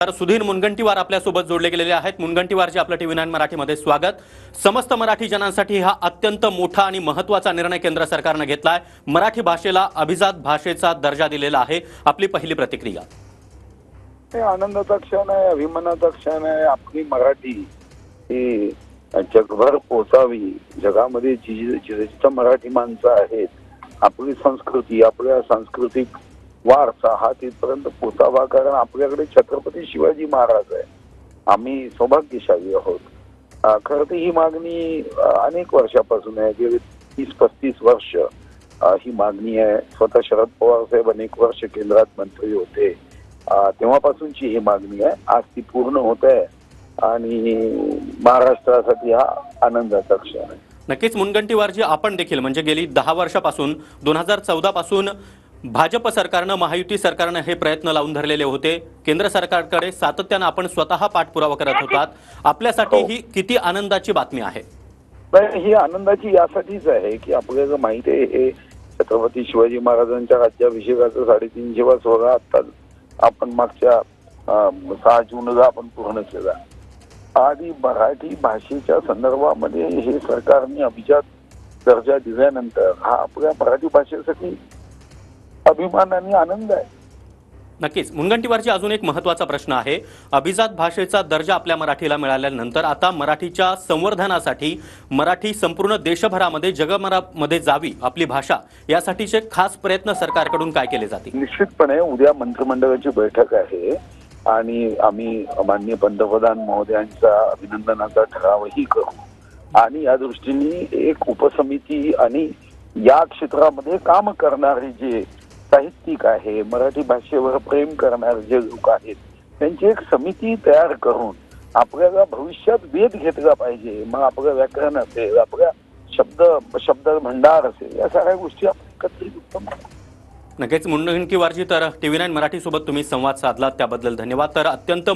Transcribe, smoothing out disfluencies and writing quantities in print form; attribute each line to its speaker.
Speaker 1: तर सुधीर मुनगंटीवार आपल्यासोबत जोडले गेलेले आहेत। मुनगंटीवारचे आपलं TV9 मराठीमध्ये स्वागत। समस्त मराठी जनांसाठी हा अत्यंत मोठा आणि महत्त्वाचा निर्णय केंद्र सरकारने घेतलाय। मराठी भाषेला अभिजात भाषेचा दर्जा दिलेला आहे। आपली पहिली प्रतिक्रिया।
Speaker 2: हे आनंदाचा क्षण आहे, अभिमानाचा क्षण आहे। आपली मराठी ही जगभर पोचावी, जगामध्ये जिथं मराठी माणसं आहेत, आपली संस्कृती, आपल्या सांस्कृतिक वारसा हा तिथपर्यंत पोचावा। कारण आपल्याकडे छत्रपती शिवाजी महाराज आहे, आम्ही सौभाग्यशाली आहोत। खरं तर ही मागणी अनेक वर्षापासून आहे, गेली 30-35 वर्ष ही मागणी आहे। स्वतः शरद पवार साहेब अनेक वर्ष केंद्रात मंत्री होते, तेव्हापासूनची ही मागणी आहे। आज ती पूर्ण होत आहे आणि महाराष्ट्रासाठी हा आनंदाचा क्षण आहे।
Speaker 1: नक्कीच मुनगंटीवारजी, आपण देखील म्हणजे गेली 10 वर्षापासून 2014 पासून भाजप सरकारने, महायुती सरकारने हे प्रयत्न लावून धरलेले होते। केंद्र सरकारकडे सातत्याने आपण स्वतः पाठपुरावा करत होतात। आपल्यासाठी ही किती आनंदाची बातमी आहे?
Speaker 2: ही आनंदाची यासाठीच आहे की आपल्याला माहिती आहे, हे छत्रपती शिवाजी महाराजांच्या राज्याभिषेकाचा 350वा सोहळा आता आपण मागच्या 6 जूनला आपण पूर्ण केला। आणि मराठी भाषेच्या संदर्भामध्ये हे सरकारने अभिजात दर्जा दिल्यानंतर हा आपल्या मराठी भाषेसाठी अभिमान आणि आनंद आहे।
Speaker 1: नक्कीच मुनगंटीवारची, अजून एक महत्त्वाचा प्रश्न आहे। अभिजात भाषेचा दर्जा आपल्या मराठीला मिळाल्यानंतर आता मराठीच्या संवर्धनासाठी, मराठी संपूर्ण देशभरामध्ये, जगभरामध्ये जावी आपली भाषा, यासाठीचे खास प्रयत्न सरकारकडून काय केले जातील?
Speaker 2: निश्चितपणे उद्या मंत्रिमंडळाची बैठक आहे आणि आम्ही माननीय पंतप्रधान महोदयांचा अभिनंदनाचा ठरावही करू आणि या दृष्टीने एक उपसमिती आणि या क्षेत्रामध्ये काम करणारे जे साहित्यिक आहे, मराठी भाषेवर प्रेम करणारे जे लोक आहेत, त्यांची एक समिती तयार करून आपल्याला भविष्यात वेध घेतला पाहिजे। मग आपलं व्याकरण असेल, आपल्या शब्द भंडार असेल, या सगळ्या गोष्टी आपण एकत्रित उत्तम करू।
Speaker 1: नक्कीच मुनगंटीवारजी, तर TV9 मराठी सोबत तुम्ही संवाद साधलात त्याबद्दल धन्यवाद। तर अत्यंत